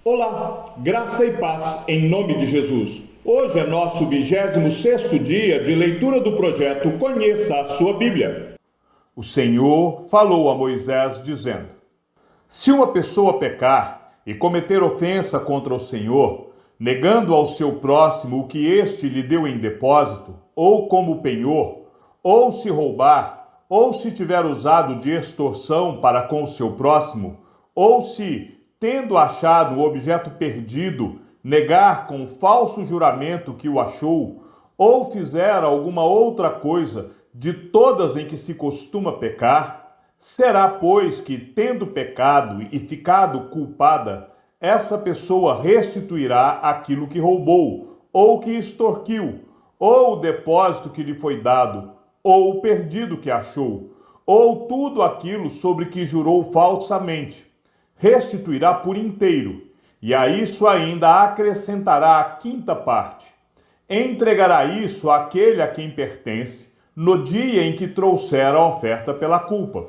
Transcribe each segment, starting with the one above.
Olá, graça e paz em nome de Jesus. Hoje é nosso 26º dia de leitura do projeto Conheça a Sua Bíblia. O Senhor falou a Moisés dizendo: Se uma pessoa pecar e cometer ofensa contra o Senhor, negando ao seu próximo o que este lhe deu em depósito, ou como penhor, ou se roubar, ou se tiver usado de extorsão para com o seu próximo, ou se, tendo achado o objeto perdido, negar com falso juramento que o achou, ou fizer alguma outra coisa de todas em que se costuma pecar, será, pois, que, tendo pecado e ficado culpada, essa pessoa restituirá aquilo que roubou, ou que extorquiu, ou o depósito que lhe foi dado, ou o perdido que achou, ou tudo aquilo sobre que jurou falsamente. Restituirá por inteiro, e a isso ainda acrescentará a quinta parte. Entregará isso àquele a quem pertence, no dia em que trouxer a oferta pela culpa.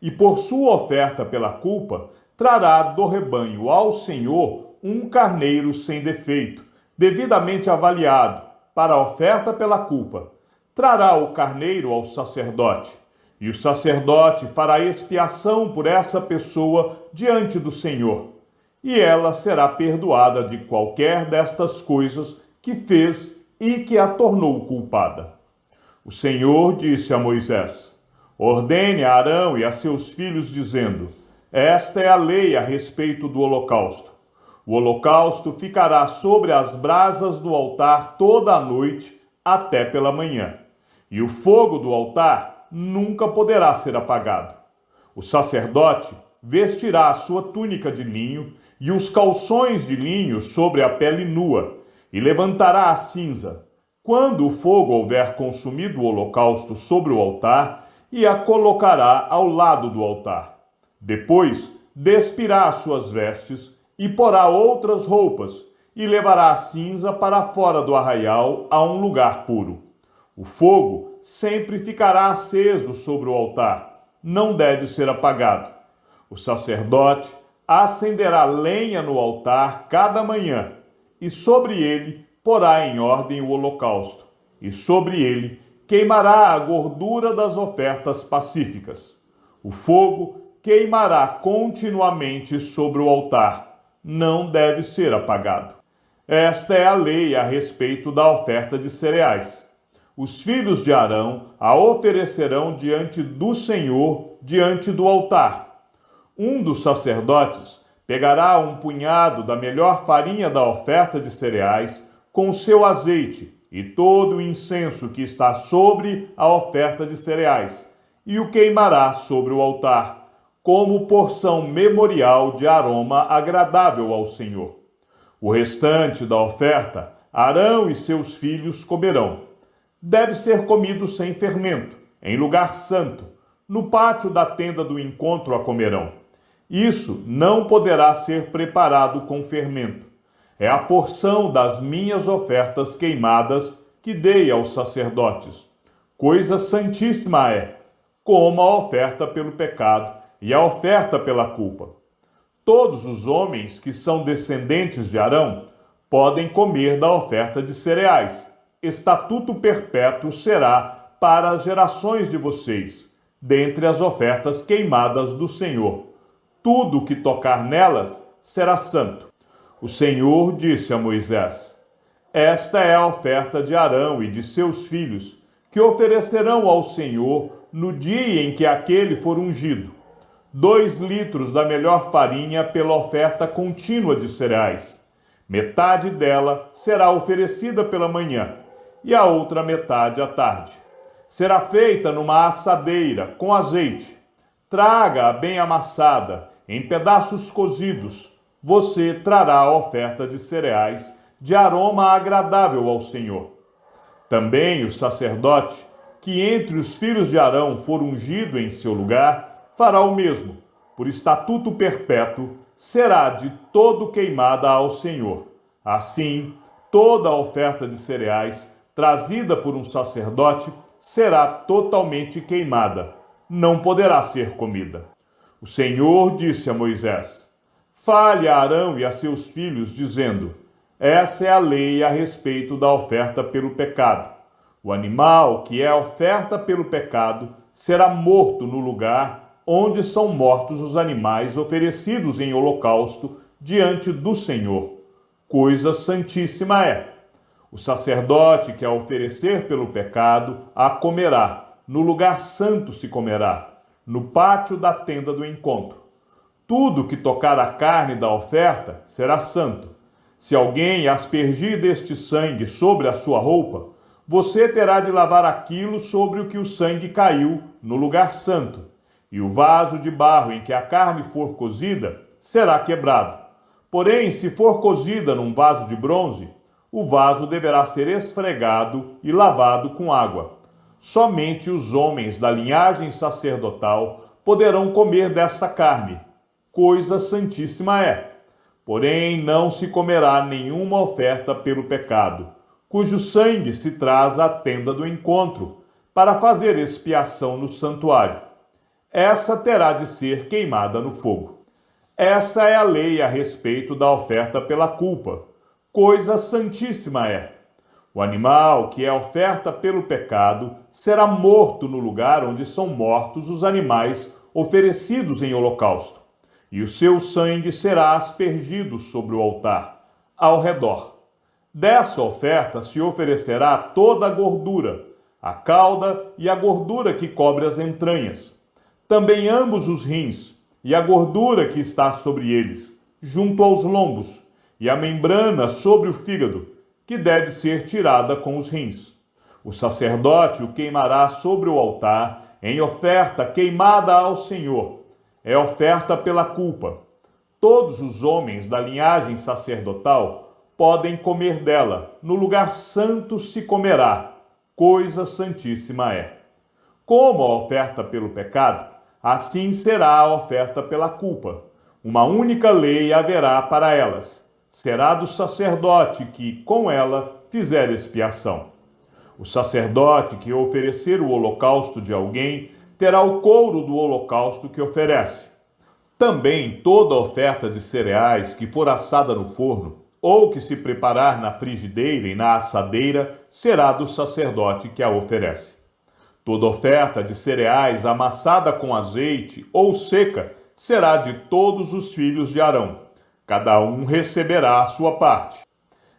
E por sua oferta pela culpa, trará do rebanho ao Senhor um carneiro sem defeito, devidamente avaliado, para a oferta pela culpa. Trará o carneiro ao sacerdote, e o sacerdote fará expiação por essa pessoa diante do Senhor, e ela será perdoada de qualquer destas coisas que fez e que a tornou culpada. O Senhor disse a Moisés: Ordene a Arão e a seus filhos, dizendo: Esta é a lei a respeito do holocausto. O holocausto ficará sobre as brasas do altar toda a noite até pela manhã, e o fogo do altar nunca poderá ser apagado. O sacerdote vestirá a sua túnica de linho e os calções de linho sobre a pele nua, e levantará a cinza, quando o fogo houver consumido o holocausto sobre o altar, e a colocará ao lado do altar. Depois despirá as suas vestes e porá outras roupas, e levará a cinza para fora do arraial a um lugar puro. O fogo sempre ficará aceso sobre o altar, não deve ser apagado. O sacerdote acenderá lenha no altar cada manhã, e sobre ele porá em ordem o holocausto, e sobre ele queimará a gordura das ofertas pacíficas. O fogo queimará continuamente sobre o altar, não deve ser apagado. Esta é a lei a respeito da oferta de cereais. Os filhos de Arão a oferecerão diante do Senhor, diante do altar. Um dos sacerdotes pegará um punhado da melhor farinha da oferta de cereais com o seu azeite e todo o incenso que está sobre a oferta de cereais, e o queimará sobre o altar, como porção memorial de aroma agradável ao Senhor. O restante da oferta, Arão e seus filhos comerão. Deve ser comido sem fermento, em lugar santo, no pátio da tenda do encontro a comerão. Isso não poderá ser preparado com fermento. É a porção das minhas ofertas queimadas que dei aos sacerdotes. Coisa santíssima é, como a oferta pelo pecado e a oferta pela culpa. Todos os homens que são descendentes de Arão podem comer da oferta de cereais. Estatuto perpétuo será para as gerações de vocês, dentre as ofertas queimadas do Senhor. Tudo que tocar nelas será santo. O Senhor disse a Moisés: Esta é a oferta de Arão e de seus filhos, que oferecerão ao Senhor no dia em que aquele for ungido: 2 litros da melhor farinha pela oferta contínua de cereais. Metade dela será oferecida pela manhã, e a outra metade à tarde. Será feita numa assadeira, com azeite. Traga-a bem amassada, em pedaços cozidos. Você trará a oferta de cereais, de aroma agradável ao Senhor. Também o sacerdote, que entre os filhos de Arão for ungido em seu lugar, fará o mesmo. Por estatuto perpétuo, será de todo queimada ao Senhor. Assim, toda a oferta de cereais trazida por um sacerdote será totalmente queimada, não poderá ser comida. O Senhor disse a Moisés: fale a Arão e a seus filhos, dizendo: essa é a lei a respeito da oferta pelo pecado. O animal que é oferta pelo pecado será morto no lugar onde são mortos os animais oferecidos em holocausto diante do Senhor. Coisa santíssima é. O sacerdote que a oferecer pelo pecado a comerá, no lugar santo se comerá, no pátio da tenda do encontro. Tudo que tocar a carne da oferta será santo. Se alguém aspergir deste sangue sobre a sua roupa, você terá de lavar aquilo sobre o que o sangue caiu no lugar santo, e o vaso de barro em que a carne for cozida será quebrado. Porém, se for cozida num vaso de bronze, o vaso deverá ser esfregado e lavado com água. Somente os homens da linhagem sacerdotal poderão comer dessa carne. Coisa santíssima é. Porém, não se comerá nenhuma oferta pelo pecado, cujo sangue se traz à tenda do encontro, para fazer expiação no santuário. Essa terá de ser queimada no fogo. Essa é a lei a respeito da oferta pela culpa. Coisa santíssima é. O animal que é oferta pelo pecado será morto no lugar onde são mortos os animais oferecidos em holocausto, e o seu sangue será aspergido sobre o altar, ao redor. Dessa oferta se oferecerá toda a gordura, a cauda e a gordura que cobre as entranhas, também ambos os rins, e a gordura que está sobre eles, junto aos lombos, e a membrana sobre o fígado, que deve ser tirada com os rins. O sacerdote o queimará sobre o altar, em oferta queimada ao Senhor. É oferta pela culpa. Todos os homens da linhagem sacerdotal podem comer dela. No lugar santo se comerá. Coisa santíssima é. Como a oferta pelo pecado, assim será a oferta pela culpa. Uma única lei haverá para elas. Será do sacerdote que, com ela, fizer expiação. O sacerdote que oferecer o holocausto de alguém terá o couro do holocausto que oferece. Também toda oferta de cereais que for assada no forno, ou que se preparar na frigideira e na assadeira, será do sacerdote que a oferece. Toda oferta de cereais amassada com azeite ou seca será de todos os filhos de Arão. Cada um receberá a sua parte.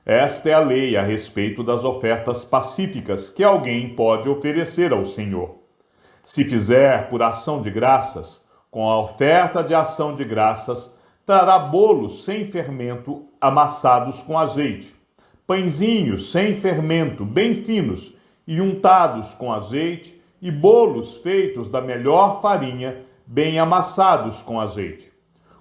Esta é a lei a respeito das ofertas pacíficas que alguém pode oferecer ao Senhor. Se fizer por ação de graças, com a oferta de ação de graças, trará bolos sem fermento amassados com azeite, pãezinhos sem fermento, bem finos e untados com azeite, e bolos feitos da melhor farinha, bem amassados com azeite.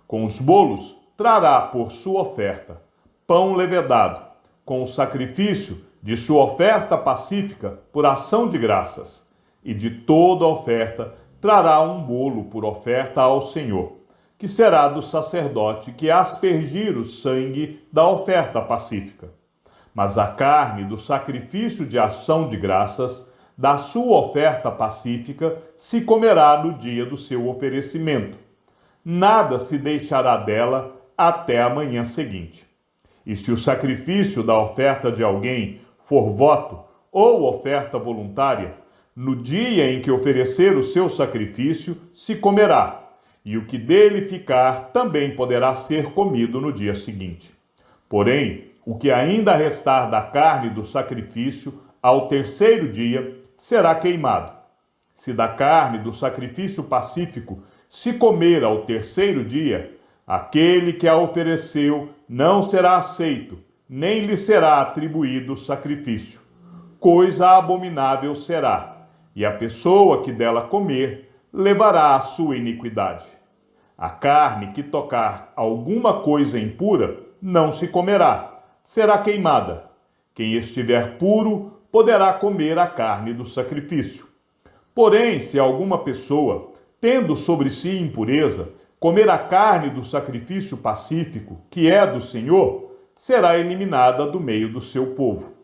Com os bolos, trará por sua oferta pão levedado, com o sacrifício de sua oferta pacífica por ação de graças, e de toda oferta trará um bolo por oferta ao Senhor, que será do sacerdote que aspergir o sangue da oferta pacífica. Mas a carne do sacrifício de ação de graças, da sua oferta pacífica, se comerá no dia do seu oferecimento. Nada se deixará dela até a manhã seguinte. E se o sacrifício da oferta de alguém for voto ou oferta voluntária, no dia em que oferecer o seu sacrifício, se comerá, e o que dele ficar também poderá ser comido no dia seguinte. Porém, o que ainda restar da carne do sacrifício, ao terceiro dia, será queimado. Se da carne do sacrifício pacífico se comer ao terceiro dia, aquele que a ofereceu não será aceito, nem lhe será atribuído o sacrifício. Coisa abominável será, e a pessoa que dela comer levará a sua iniquidade. A carne que tocar alguma coisa impura não se comerá, será queimada. Quem estiver puro poderá comer a carne do sacrifício. Porém, se alguma pessoa, tendo sobre si impureza, comer a carne do sacrifício pacífico, que é do Senhor, será eliminada do meio do seu povo.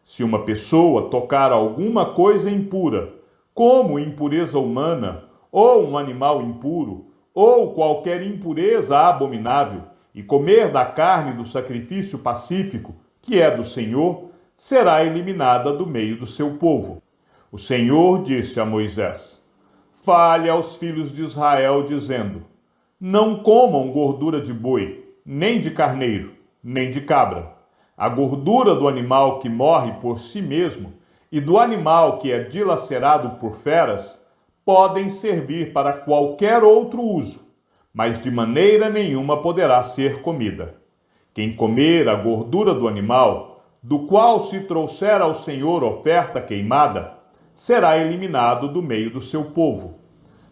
Se uma pessoa tocar alguma coisa impura, como impureza humana, ou um animal impuro, ou qualquer impureza abominável, e comer da carne do sacrifício pacífico, que é do Senhor, será eliminada do meio do seu povo. O Senhor disse a Moisés: fale aos filhos de Israel, dizendo: não comam gordura de boi, nem de carneiro, nem de cabra. A gordura do animal que morre por si mesmo e do animal que é dilacerado por feras podem servir para qualquer outro uso, mas de maneira nenhuma poderá ser comida. Quem comer a gordura do animal, do qual se trouxer ao Senhor oferta queimada, será eliminado do meio do seu povo.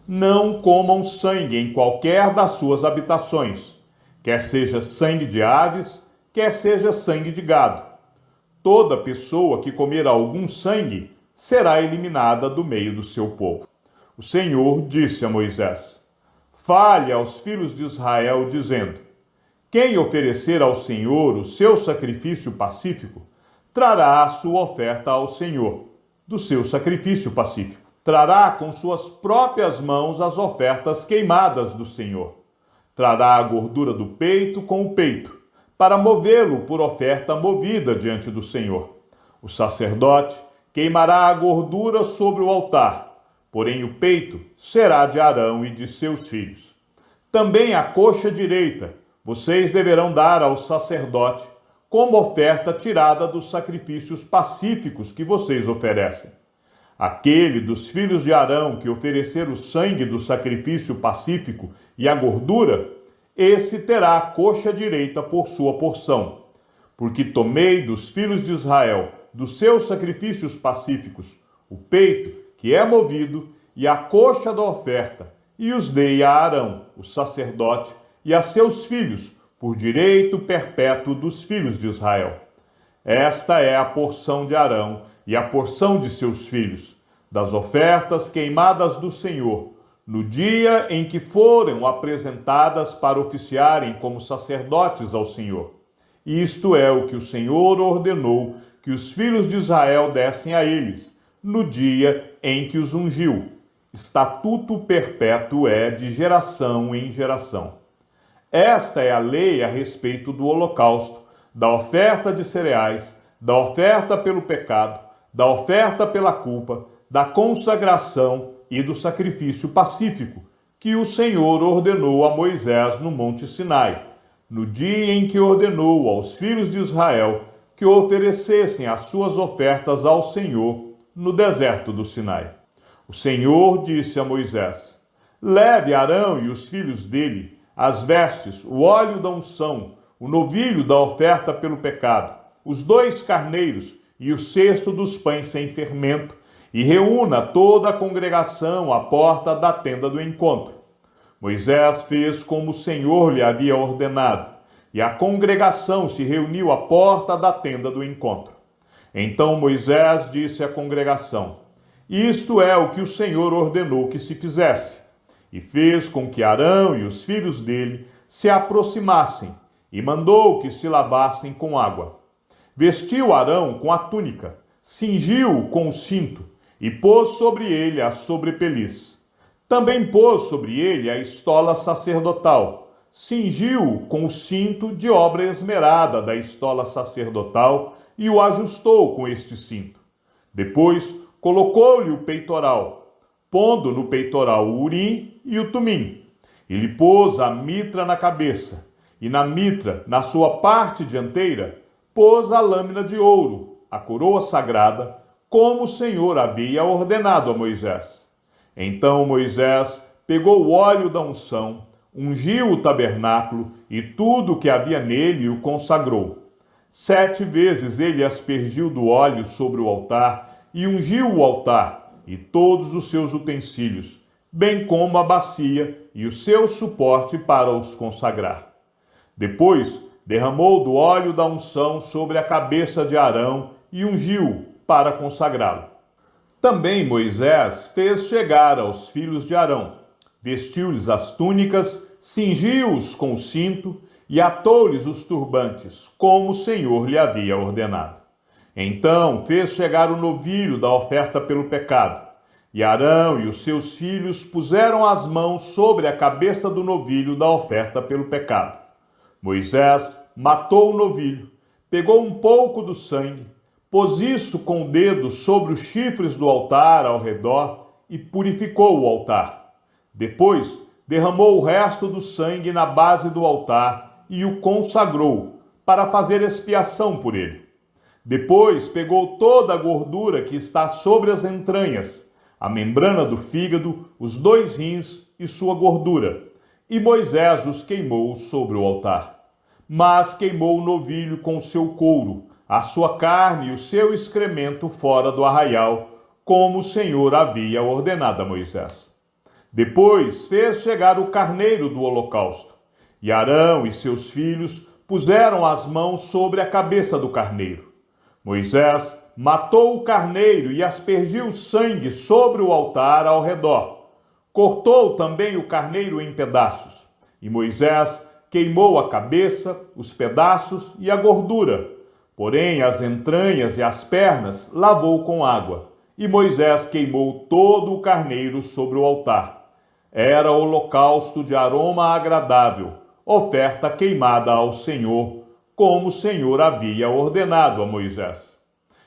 Não comam sangue em qualquer das suas habitações, quer seja sangue de aves, quer seja sangue de gado. Toda pessoa que comer algum sangue será eliminada do meio do seu povo. O Senhor disse a Moisés: fale aos filhos de Israel, dizendo: quem oferecer ao Senhor o seu sacrifício pacífico, trará a sua oferta ao Senhor, do seu sacrifício pacífico. Trará com suas próprias mãos as ofertas queimadas do Senhor. Trará a gordura do peito com o peito, para movê-lo por oferta movida diante do Senhor. O sacerdote queimará a gordura sobre o altar, porém o peito será de Arão e de seus filhos. Também a coxa direita vocês deverão dar ao sacerdote como oferta tirada dos sacrifícios pacíficos que vocês oferecem. Aquele dos filhos de Arão que oferecer o sangue do sacrifício pacífico e a gordura, esse terá a coxa direita por sua porção. Porque tomei dos filhos de Israel, dos seus sacrifícios pacíficos, o peito, que é movido, e a coxa da oferta, e os dei a Arão, o sacerdote, e a seus filhos, por direito perpétuo dos filhos de Israel. Esta é a porção de Arão e a porção de seus filhos, das ofertas queimadas do Senhor, no dia em que foram apresentadas para oficiarem como sacerdotes ao Senhor. Isto é o que o Senhor ordenou que os filhos de Israel dessem a eles, no dia em que os ungiu. Estatuto perpétuo é de geração em geração. Esta é a lei a respeito do holocausto, da oferta de cereais, da oferta pelo pecado, da oferta pela culpa, da consagração e do sacrifício pacífico, que o Senhor ordenou a Moisés no Monte Sinai, no dia em que ordenou aos filhos de Israel que oferecessem as suas ofertas ao Senhor no deserto do Sinai. O Senhor disse a Moisés: leve Arão e os filhos dele as vestes, o óleo da unção, o novilho da oferta pelo pecado, os 2 carneiros e o cesto dos pães sem fermento, e reúna toda a congregação à porta da tenda do encontro. Moisés fez como o Senhor lhe havia ordenado, e a congregação se reuniu à porta da tenda do encontro. Então Moisés disse à congregação: isto é o que o Senhor ordenou que se fizesse. E fez com que Arão e os filhos dele se aproximassem, e mandou que se lavassem com água. Vestiu Arão com a túnica, cingiu-o com o cinto, e pôs sobre ele a sobrepeliz. Também pôs sobre ele a estola sacerdotal, cingiu-o com o cinto de obra esmerada da estola sacerdotal, e o ajustou com este cinto. Depois colocou-lhe o peitoral, pondo no peitoral o urim e o tumim. E lhe pôs a mitra na cabeça, e na mitra, na sua parte dianteira, pôs a lâmina de ouro, a coroa sagrada, como o Senhor havia ordenado a Moisés. Então Moisés pegou o óleo da unção, ungiu o tabernáculo e tudo o que havia nele e o consagrou. 7 vezes ele aspergiu do óleo sobre o altar e ungiu o altar e todos os seus utensílios, bem como a bacia e o seu suporte para os consagrar. Depois derramou do óleo da unção sobre a cabeça de Arão e ungiu para consagrá-lo. Também Moisés fez chegar aos filhos de Arão, vestiu-lhes as túnicas, cingiu-os com o cinto e atou-lhes os turbantes, como o Senhor lhe havia ordenado. Então fez chegar o novilho da oferta pelo pecado, e Arão e os seus filhos puseram as mãos sobre a cabeça do novilho da oferta pelo pecado. Moisés matou o novilho, pegou um pouco do sangue, pôs isso com o dedo sobre os chifres do altar ao redor e purificou o altar. Depois, derramou o resto do sangue na base do altar e o consagrou, para fazer expiação por ele. Depois, pegou toda a gordura que está sobre as entranhas, a membrana do fígado, os 2 rins e sua gordura, e Moisés os queimou sobre o altar. Mas queimou o novilho com o seu couro, a sua carne e o seu excremento fora do arraial, como o Senhor havia ordenado a Moisés. Depois fez chegar o carneiro do holocausto, e Arão e seus filhos puseram as mãos sobre a cabeça do carneiro. Moisés matou o carneiro e aspergiu sangue sobre o altar ao redor. Cortou também o carneiro em pedaços, e Moisés queimou a cabeça, os pedaços e a gordura. Porém, as entranhas e as pernas lavou com água, e Moisés queimou todo o carneiro sobre o altar. Era holocausto de aroma agradável, oferta queimada ao Senhor, como o Senhor havia ordenado a Moisés.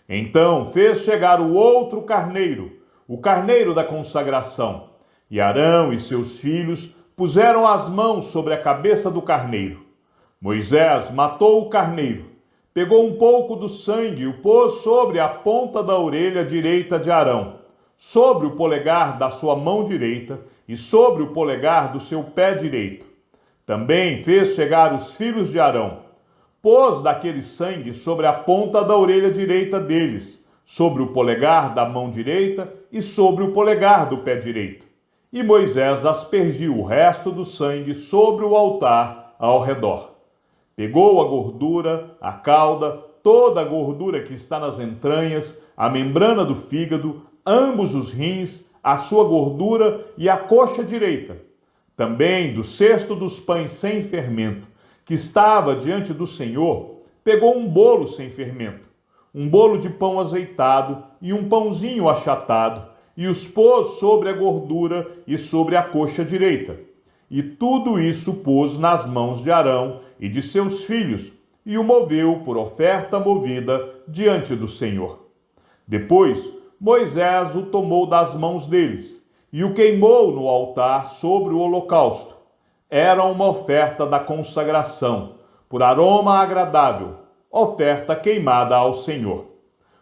Então fez chegar o outro carneiro, o carneiro da consagração, e Arão e seus filhos puseram as mãos sobre a cabeça do carneiro. Moisés matou o carneiro, pegou um pouco do sangue e o pôs sobre a ponta da orelha direita de Arão, sobre o polegar da sua mão direita e sobre o polegar do seu pé direito. Também fez chegar os filhos de Arão, pôs daquele sangue sobre a ponta da orelha direita deles, sobre o polegar da mão direita e sobre o polegar do pé direito. E Moisés aspergiu o resto do sangue sobre o altar ao redor. Pegou a gordura, a cauda, toda a gordura que está nas entranhas, a membrana do fígado, ambos os rins, a sua gordura e a coxa direita. Também do cesto dos pães sem fermento, que estava diante do Senhor, pegou um bolo sem fermento, um bolo de pão azeitado e um pãozinho achatado, e os pôs sobre a gordura e sobre a coxa direita. E tudo isso pôs nas mãos de Arão e de seus filhos, e o moveu por oferta movida diante do Senhor. Depois, Moisés o tomou das mãos deles, e o queimou no altar sobre o holocausto. Era uma oferta da consagração, por aroma agradável, oferta queimada ao Senhor.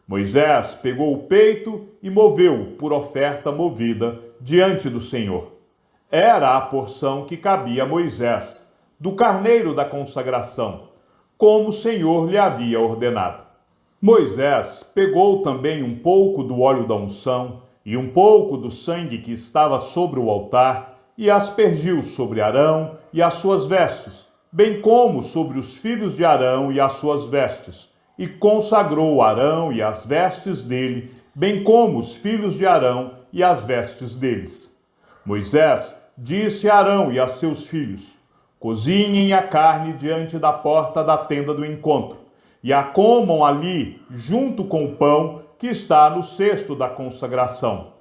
Moisés pegou o peito e moveu por oferta movida diante do Senhor. Era a porção que cabia a Moisés, do carneiro da consagração, como o Senhor lhe havia ordenado. Moisés pegou também um pouco do óleo da unção e um pouco do sangue que estava sobre o altar e aspergiu sobre Arão e as suas vestes, bem como sobre os filhos de Arão e as suas vestes, e consagrou Arão e as vestes dele, bem como os filhos de Arão e as vestes deles. Moisés disse a Arão e a seus filhos: cozinhem a carne diante da porta da tenda do encontro, e a comam ali, junto com o pão que está no cesto da consagração,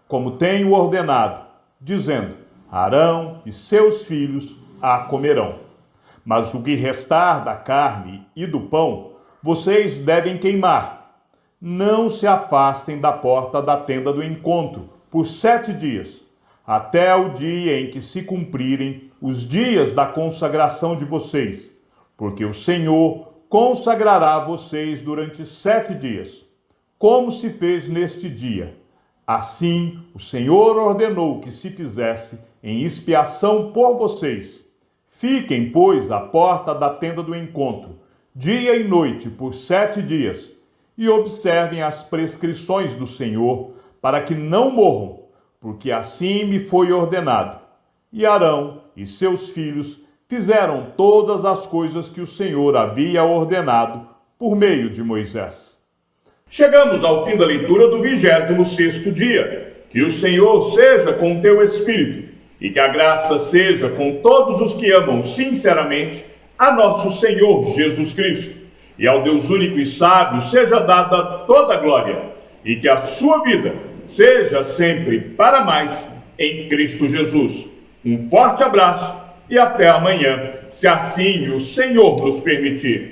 como tenho ordenado, dizendo: Arão e seus filhos a comerão. Mas o que restar da carne e do pão, vocês devem queimar. Não se afastem da porta da tenda do encontro por 7 dias, até o dia em que se cumprirem os dias da consagração de vocês, porque o Senhor consagrará vocês durante 7 dias, como se fez neste dia. Assim, o Senhor ordenou que se fizesse em expiação por vocês. Fiquem, pois, à porta da tenda do encontro, dia e noite, por 7 dias, e observem as prescrições do Senhor, para que não morram, porque assim me foi ordenado. E Arão e seus filhos fizeram todas as coisas que o Senhor havia ordenado por meio de Moisés. Chegamos ao fim da leitura do 26º dia. Que o Senhor seja com teu espírito, e que a graça seja com todos os que amam sinceramente a nosso Senhor Jesus Cristo. E ao Deus único e sábio seja dada toda a glória, e que a sua vida seja sempre para mais em Cristo Jesus. Um forte abraço e até amanhã, se assim o Senhor nos permitir.